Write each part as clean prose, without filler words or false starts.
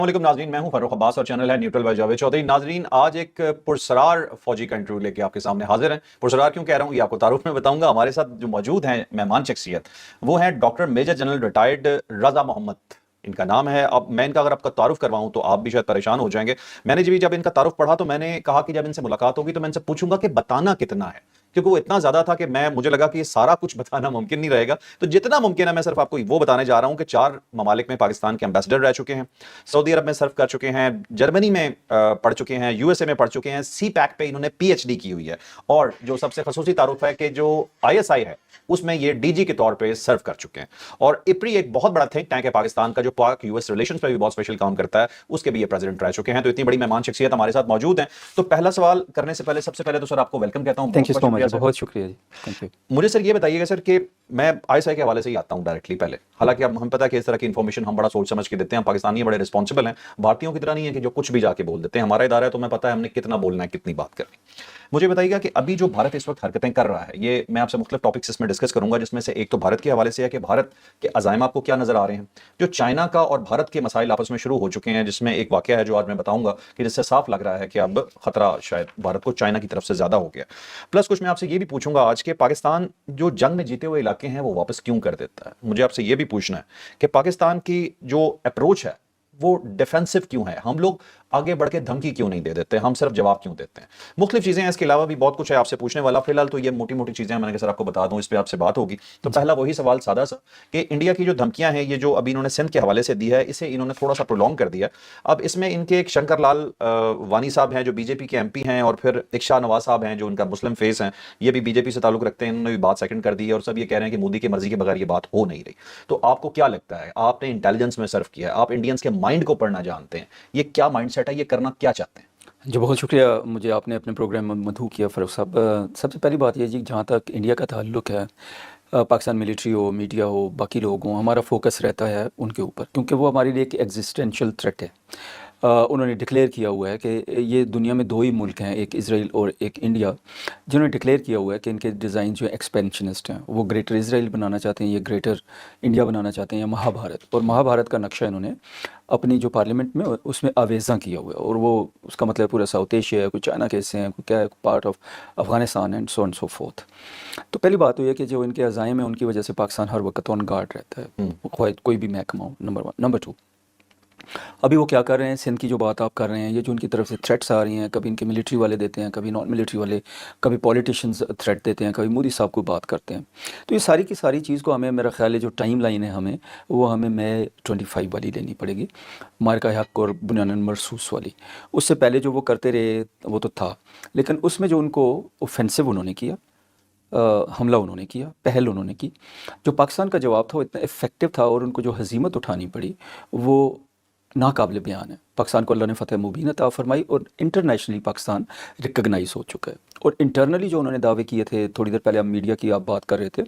अस्सलामुअलैकुम नाज़रीन, मैं हूं फर्रुख अब्बास और चैनल है न्यूट्रल बाय जावेद चौधरी। नाज़रीन, आज एक पुरसरार फौजी का इंटरव्यू लेके आपके सामने हाजिर हैं। पुरसरार क्यों कह रहा हूं ये आपको तारुफ में बताऊंगा। हमारे साथ जो मौजूद हैं मेहमान शख्सियत, वो हैं डॉक्टर मेजर जनरल रिटायर्ड रजा मोहम्मद, इनका नाम है। अब मैं इनका अगर आपका तारुफ करवाऊं तो आप भी शायद परेशान हो जाएंगे। मैंने जब इनका तारुफ पढ़ा तो मैंने कहा कि जब इनसे मुलाकात होगी तो मैं इनसे पूछूंगा कि बताना कितना है, क्योंकि वो इतना ज्यादा था कि मुझे लगा कि ये सारा कुछ बताना मुमकिन नहीं रहेगा। तो जितना मुमकिन है मैं सिर्फ आपको वो बताने जा रहा हूं कि 4 ममालिक में पाकिस्तान के एम्बेसडर रह चुके हैं, सऊदी अरब में सर्व कर चुके हैं, जर्मनी में पढ़ चुके हैं, यूएसए में पढ़ चुके हैं, सी पैक पे इन्होंने पीएचडी की हुई है, और जो सबसे खसूसी तारुफ है कि जो आईएसआई है उसमें ये डीजी के तौर पे सर्व कर चुके हैं। और इप्री एक बहुत बड़ा थिंक टैंक है पाकिस्तान का, जो पाक यूएस रिलेशंस पे भी बहुत स्पेशल काम करता है, उसके भी ये प्रेसिडेंट रह चुके हैं। तो इतनी बड़ी मेहमान शख्सियत हमारे साथ मौजूद हैं। तो पहला सवाल करने से पहले सबसे पहले तो सर आपको वेलकम कहता हूं। थैंक यू सो मच, बहुत शुक्रिया जी, थैंक यू। मुझे सर ये बताइएगा सर कि मैं आईएसआई के हवाले से ही आता हूं डायरेक्टली पहले। हालांकि अब हमें पता है कि इस तरह की इंफॉर्मेशन हम बड़ा सोच समझ के देते हैं, पाकिस्तानी बड़े रिस्पॉन्सिबल हैं, भारतीयों की तरह नहीं है कि जो कुछ भी जाके बोल देते हैं। हमारा इदारा है तो हमें पता है हमने कितना बोलना है, कितनी बात करनी। मुझे बताइएगा कि अभी जो भारत इस वक्त हरकतें कर रहा है, ये मैं आपसे मुख्तलिफ टॉपिक्स इसमें डिस्कस करूंगा, जिसमें से एक तो भारत के हवाले से है कि भारत के अज़ाइम आपको क्या नजर आ रहे हैं, जो चाइना का और भारत के मसाइल आपस में शुरू हो चुके हैं, जिसमें एक वाकया है जो आज मैं बताऊंगा कि जिससे साफ लग रहा है कि अब खतरा शायद भारत को चाइना की तरफ से ज्यादा हो गया। प्लस कुछ मैं आपसे ये भी पूछूंगा आज के पाकिस्तान जो जंग में जीते हुए इलाके हैं वो वापस क्यों कर देता है। मुझे आपसे ये भी पूछना है कि पाकिस्तान की जो अप्रोच है वो डिफेंसिव क्यों है, हम लोग आगे बढ़ के धमकी क्यों नहीं दे देते, हम सिर्फ जवाब क्यों देते हैं। मुख्तलिफ चीजें हैं, इसके अलावा भी बहुत कुछ है आपसे पूछने वाला। फिलहाल तो ये मोटी मोटी चीजें हैं, मैंने कहा सर आपको बता दूं, इस पे आपसे बात होगी। तो पहला वही सवाल सादा सा कि इंडिया की जो धमकियां हैं, ये जो अभी इन्होंने सिंध के हवाले से दी है, इसे इन्होंने थोड़ा सा प्रोलॉन्ग कर दिया। अब इसमें इनके एक शंकर लाल वानी साहब हैं जो बीजेपी के एमपी हैं, और फिर एक शाह नवाज साहब हैं जो उनका मुस्लिम फेस हैं, ये भी बीजेपी से ताल्लुक रखते हैं, इन्होंने भी बात सेकंड कर दी है, और सब ये कह रहे हैं कि मोदी की मर्जी के बगैर ये बात हो नहीं रही। तो आपको क्या लगता है, आपने इंटेलिजेंस में सर्व किया है, आप इंडियंस के माइंड को पढ़ना जानते हैं, ये क्या माइंडसेट है, ये करना क्या चाहते हैं? जी, बहुत शुक्रिया, मुझे आपने अपने प्रोग्राम में मधु किया फ़ारूक साहब। सबसे पहली बात ये जी, जहाँ तक इंडिया का ताल्लुक है, पाकिस्तान मिलिट्री हो, मीडिया हो, बाकी लोग हों, हमारा फोकस रहता है उनके ऊपर, क्योंकि वो हमारे लिए एक एग्जिस्टेंशियल थ्रेट है। उन्होंने डिक्लेयर किया हुआ है कि ये दुनिया में 2 ही मुल्क हैं, एक इज़राइल और एक इंडिया, जिन्होंने डिक्लेयर किया हुआ है कि इनके डिज़ाइन जो एक्सपेंशनिस्ट हैं, वो ग्रेटर इज़राइल बनाना चाहते हैं, ये ग्रेटर इंडिया बनाना चाहते हैं, या महाभारत। और महाभारत का नक्शा इन्होंने अपनी जो पार्लियामेंट में उसमें आवेज़ा किया हुआ है, और वो उसका मतलब पूरा साउथ एशिया है, कोई चाइना के हिस्से हैं, कोई क्या है, part of Afghanistan and so fourth. तो पहली बात तो ये कि जो इनके अज़ाइम है उनकी वजह से पाकिस्तान हर वक्त ऑन गार्ड रहता है, कोई भी महकमा हो, नंबर 1। नंबर 2, अभी वो क्या कर रहे हैं, सिंध की जो बात आप कर रहे हैं, ये जो उनकी तरफ से थ्रेट्स आ रही हैं, कभी इनके मिलिट्री वाले देते हैं, कभी नॉन मिलिट्री वाले, कभी पॉलिटिशियंस थ्रेट देते हैं, कभी मोदी साहब को बात करते हैं। तो ये सारी की सारी चीज़ को हमें, मेरा ख्याल है जो टाइम लाइन है हमें मई 25 वाली लेनी पड़ेगी, मार्का हक और बुनियादन मरसूस वाली। उससे पहले जो वो करते रहे वो तो था, लेकिन उसमें जो उनको ऑफेंसिव उन्होंने किया, हमला उन्होंने किया, पहल उन्होंने की, जो पाकिस्तान का जवाब था वो इतना इफ़ेक्टिव था, और उनको जो हज़ीमत उठानी पड़ी वो नाकाबिल बयान है। पाकिस्तान को अल्लाह ने फ़तह मुबीन अता फरमाई, और इंटरनेशनली पाकिस्तान रिकगनाइज़ हो चुका है। और इंटरनली जो उन्होंने दावे किए थे, थोड़ी देर पहले आप मीडिया की आप बात कर रहे थे,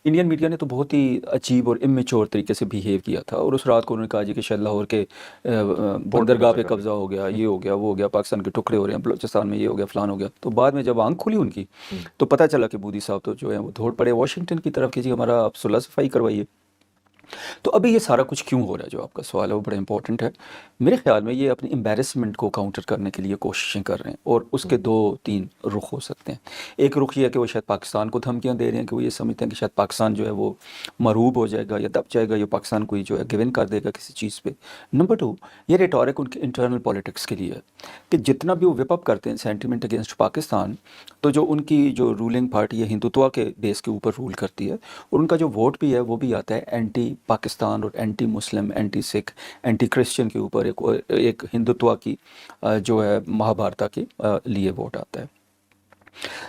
इंडियन मीडिया ने तो बहुत ही अजीब और इमेच्योर तरीके से बिहेव किया था। और उस रात को उन्होंने कहा जी कि शायद लाहौर के बंदरगाह पे कब्ज़ा हो गया, ये हो गया, वो हो गया, पाकिस्तान के टुकड़े हो रहे हैं, बलूचिस्तान में ये हो गया, फ़लान हो गया। तो बाद में जब आंख खुली उनकी, तो पता चला कि मोदी साहब तो जो है वो दौड़ पड़े वाशिंगटन की तरफ कि जी हमारा आप सुलह सफाई करवाइए। तो अभी ये सारा कुछ क्यों हो रहा है, जो आपका सवाल है वो बड़ा इंपॉर्टेंट है। मेरे ख्याल में ये अपनी एम्बेरसमेंट को काउंटर करने के लिए कोशिशें कर रहे हैं, और उसके 2-3 रुख हो सकते हैं। एक रुख ये है कि वो शायद पाकिस्तान को धमकियां दे रहे हैं, कि वो ये समझते हैं कि शायद पाकिस्तान जो है वो मरूब हो जाएगा या दब जाएगा, या पाकिस्तान को जो है गिवन कर देगा किसी चीज़ पे। नंबर 2, ये रेटोरिक उनके इंटरनल पॉलिटिक्स के लिए है, कि जितना भी वो विप अप करते हैं सेंटिमेंट अगेंस्ट पाकिस्तान, तो जो उनकी जो रूलिंग पार्टी है हिंदुत्व के बेस के ऊपर रूल करती है, और उनका जो वोट भी है वो भी आता है एंटी पाकिस्तान और anti Muslim, anti Sikh, anti Christian के ऊपर, एक हिंदुत्व की जो है महाभारत के लिए वोट आता है।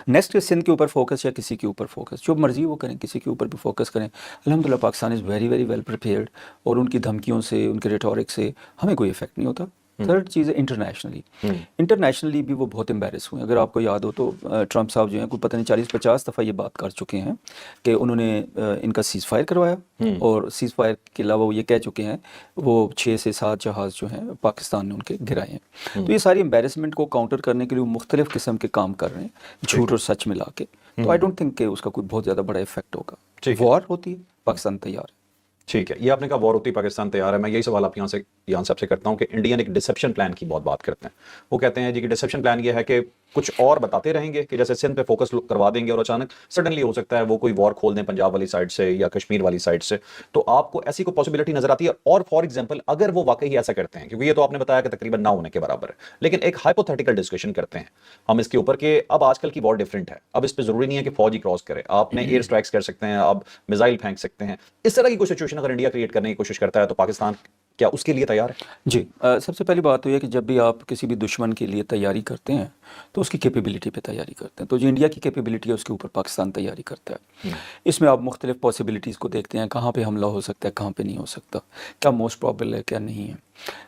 नेक्स्ट सिंध के ऊपर फोकस या किसी के ऊपर फोकस, जो मर्जी वो करें, किसी के ऊपर भी फोकस करें, अल्हम्दुलिल्लाह Pakistan is very very well prepared, और उनकी धमकियों से, उनके रेटोरिक से हमें कोई इफेक्ट नहीं होता। थर्ड चीज़ है इंटरनेशनली भी वो बहुत एम्बेरस हुए। अगर आपको याद हो तो ट्रंप साहब जो हैं कोई पता नहीं 40-50 दफ़ा ये बात कर चुके हैं कि उन्होंने इनका सीज़ फायर करवाया, और सीज़ फायर के अलावा वो ये कह चुके हैं वो 6 से 7 जहाज़ जो हैं पाकिस्तान ने उनके गिराए हैं। तो ये सारी एम्बेरसमेंट को काउंटर करने के लिए मुख्तलिफ़ किस्म के काम कर रहे हैं, झूठ और सच मिला के। तो आई डोंट थिंक कि उसका कोई बहुत ज़्यादा बड़ा इफेक्ट होगा। वॉर होती है, पाकिस्तान तैयार है। ٹھیک ہے، یہ آپ نے کہا وار ہوتی پاکستان تیار ہے. میں یہی سوال آپ یہاں سے آپ سے کرتا ہوں کہ انڈین ایک ڈسپشن پلان کی بہت بات کرتے ہیں. وہ کہتے ہیں جی کہ ڈسپشن پلان یہ ہے کہ کچھ اور بتاتے رہیں گے کہ جیسے سندھ پہ فوکس کروا دیں گے اور اچانک سڈنلی ہو سکتا ہے وہ کوئی وار کھول دیں پنجاب والی سائڈ سے یا کشمیر والی سائڈ سے. تو آپ کو ایسی کوئی پاسبلٹی نظر آتی ہے؟ اور فار ایگزامپل اگر وہ واقعی ایسا کرتے ہیں، کیونکہ یہ تو آپ نے بتایا کہ تقریباً نہ ہونے کے برابر ہے، لیکن ایک ہائپوتھیٹیکل ڈسکشن کرتے ہیں ہم اس کے اوپر کہ اب آج کل کی وار ڈفرینٹ ہے، اب اس پہ ضروری نہیں ہے کہ فوج ہی کراس کرے، آپ نے ایئر اسٹرائکس کر سکتے ہیں، آپ میزائل پھینک سکتے ہیں. اس طرح کی کوئی سچویشن اگر انڈیا کریٹ کرنے کی کوشش کرتا ہے تو پاکستان کیا اس کے لیے تیار ہے؟ جی سب سے پہلی بات تو یہ کہ جب بھی آپ کسی بھی دشمن کے لیے تیاری کرتے ہیں تو اس کی کیپیبلٹی پہ تیاری کرتے ہیں. تو جو انڈیا کی کیپیبلٹی ہے اس کے اوپر پاکستان تیاری کرتا ہے. اس میں آپ مختلف پاسبلٹیز کو دیکھتے ہیں، کہاں پہ حملہ ہو سکتا ہے، کہاں پہ نہیں ہو سکتا، کیا موسٹ پرابل ہے، کیا نہیں ہے.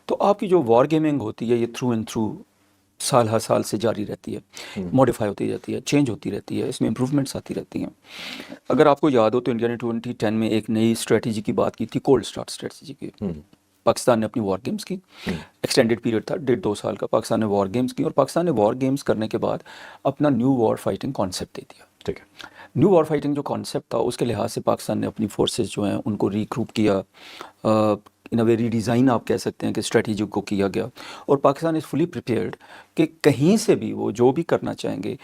تو آپ کی جو وار گیمنگ ہوتی ہے یہ تھرو اینڈ تھرو سال ہر سال سے جاری رہتی ہے، موڈیفائی ہوتی جاتی ہے، چینج ہوتی رہتی ہے، اس میں امپروومنٹس آتی رہتی ہیں. اگر آپ کو یاد ہو تو انڈیا نے 2010 میں ایک نئی اسٹریٹجی کی بات کی تھی، کولڈ اسٹارٹ اسٹریٹجی کی. پاکستان نے اپنی وار گیمز کی، ایکسٹینڈڈ پیریڈ تھا 1.5-2 سال کا. پاکستان نے وار گیمز کی اور پاکستان نے وار گیمز کرنے کے بعد اپنا نیو وار فائٹنگ کانسیپٹ دے دیا. ٹھیک ہے. نیو وار فائٹنگ جو کانسیپٹ تھا اس کے لحاظ سے پاکستان نے اپنی فورسز جو ہیں ان کو ریگروپ کیا، ان اے وے ری ڈیزائن آپ کہہ سکتے ہیں کہ اسٹریٹجی کو کیا گیا. اور پاکستان از فلی پریپیئرڈ کہ کہیں سے بھی وہ جو بھی کرنا چاہیں گے.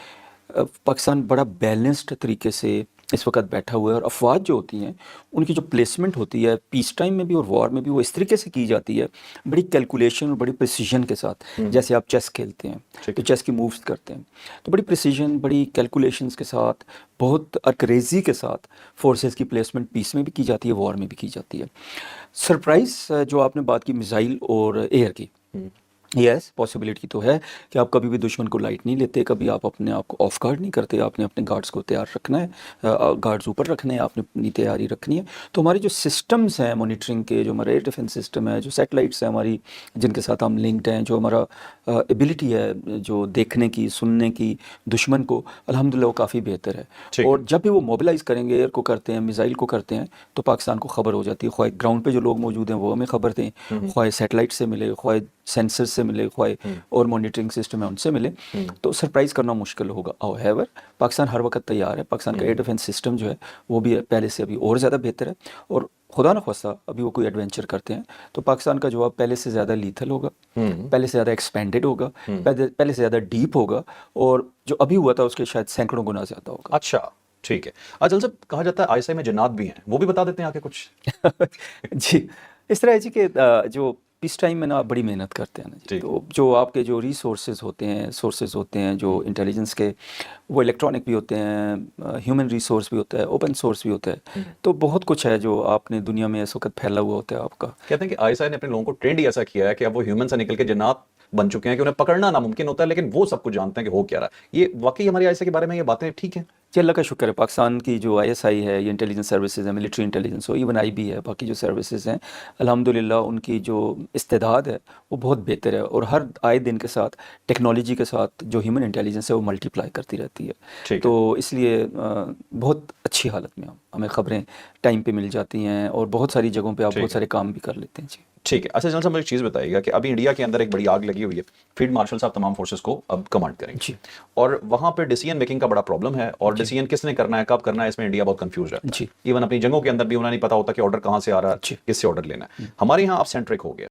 پاکستان بڑا بیلنسڈ طریقے سے اس وقت بیٹھا ہوا ہے اور افواج جو ہوتی ہیں ان کی جو پلیسمنٹ ہوتی ہے پیس ٹائم میں بھی اور وار میں بھی وہ اس طریقے سے کی جاتی ہے بڑی کیلکولیشن اور بڑی پریسیجن کے ساتھ. جیسے آپ چیس کھیلتے ہیں تو چیس کی مووز کرتے ہیں تو بڑی پریسیجن، بڑی کیلکولیشنز کے ساتھ، بہت اکریزی کے ساتھ فورسز کی پلیسمنٹ پیس میں بھی کی جاتی ہے، وار میں بھی کی جاتی ہے. سرپرائز جو آپ نے بات کی میزائل اور ایئر کی، یس پاسبلٹی تو ہے کہ آپ کبھی بھی دشمن کو لائٹ نہیں لیتے، کبھی آپ اپنے آپ کو آف گارڈ نہیں کرتے. آپ نے اپنے گارڈز کو تیار رکھنا ہے، گارڈز اوپر رکھنے ہیں، آپ نے اپنی تیاری رکھنی ہے. تو ہمارے جو سسٹمز ہیں مانیٹرنگ کے، جو ہمارا ایئر ڈیفنس سسٹم ہے، جو سیٹلائٹس ہیں ہماری جن کے ساتھ ہم لنکڈ ہیں، جو ہمارا ایبلٹی ہے جو دیکھنے کی، سننے کی دشمن کو، الحمدللہ وہ کافی بہتر ہے. اور جب بھی وہ موبلائز کریں گے، ایئر کو کرتے ہیں، میزائل کو کرتے ہیں، تو پاکستان کو خبر ہو جاتی ہے. خواہ گراؤنڈ پہ جو لوگ موجود ہیں وہ ہمیں خبر دیں، خواہ سیٹلائٹ سے ملے، خواہ سینسر سے ملے، خواہ اور مانیٹرنگ سسٹم ہے ان سے ملے، تو سرپرائز کرنا مشکل ہوگا. however پاکستان ہر وقت تیار ہے. پاکستان کا ایئر ڈیفنس سسٹم جو ہے وہ بھی پہلے سے ابھی اور زیادہ بہتر ہے. اور خدا نخواستہ ابھی وہ کوئی ایڈونچر کرتے ہیں تو پاکستان کا جواب پہلے سے زیادہ لیتھل ہوگا، پہلے سے زیادہ ایکسپینڈڈ ہوگا، پہلے سے زیادہ ڈیپ ہوگا، اور جو ابھی ہوا تھا اس کے شاید سینکڑوں گنا زیادہ ہوگا. اچھا ٹھیک ہے. اجل صاحب کہا جاتا ہے آئی ایس آئی میں جنات بھی ہیں، وہ بھی بتا دیتے ہیں آگے کچھ. جی اس طرح ہے جی کہ جو پیس ٹائم میں نا آپ بڑی محنت کرتے ہیں نا جی. تو جو آپ کے جو ریسورسز ہوتے ہیں جو انٹیلیجنس کے، وہ الیکٹرانک بھی ہوتے ہیں، ہیومن ریسورس بھی ہوتا ہے، اوپن سورس بھی ہوتا ہے. تو بہت کچھ ہے جو آپ نے دنیا میں اس وقت پھیلا ہوا ہوتا ہے آپ کا. کہتے ہیں کہ آئی ایس آئی نے اپنے لوگوں کو ٹرینڈ ہی ایسا کیا ہے کہ اب وہ ہیومن سے نکل کے جنات بن چکے ہیں کہ انہیں پکڑنا ناممکن ہوتا ہے، لیکن وہ سب کچھ جانتے ہیں کہ ہو کیا رہا ہے. یہ واقعی ہماری آئی ایس آئی کے بارے میں یہ باتیں ٹھیک ہیں؟ جی اللہ کا شکر ہے. پاکستان کی جو آئی ایس آئی ہے، یہ انٹیلیجنس سروسز ہے، ملٹری انٹیلیجنس ہو، ایون آئی بی ہے، باقی جو سروسز ہیں الحمدللہ ان کی جو استعداد ہے وہ بہت بہتر ہے. اور ہر آئے دن کے ساتھ ٹیکنالوجی کے ساتھ جو ہیومن انٹیلیجنس ہے وہ ملٹی پلائی کرتی رہتی ہے. تو اس لیے بہت اچھی حالت میں ہمیں خبریں ٹائم پہ مل جاتی ہیں اور بہت ساری جگہوں پہ آپ بہت سارے کام بھی کر لیتے ہیں. جی ٹھیک ہے. اچھا جنرل صاحب مجھے ایک چیز بتائیے گا کہ ابھی انڈیا کے اندر ایک بڑی آگ لگی ہوئی ہے، فیلڈ مارشل صاحب تمام فورسز کو اب کمانڈ کریں گے، اور وہاں پہ ڈیسیژن میکنگ کا بڑا پرابلم ہے، اور ڈیسیژن کس نے کرنا ہے، کب کرنا ہے، اس میں انڈیا بہت کنفیوز ہے. ایون اپنی جنگوں کے اندر بھی انہیں نہیں پتا ہوتا کہ آرڈر کہاں سے آ رہا ہے، کس سے آرڈر لینا ہے. ہمارے یہاں اب سینٹرک ہو گیا.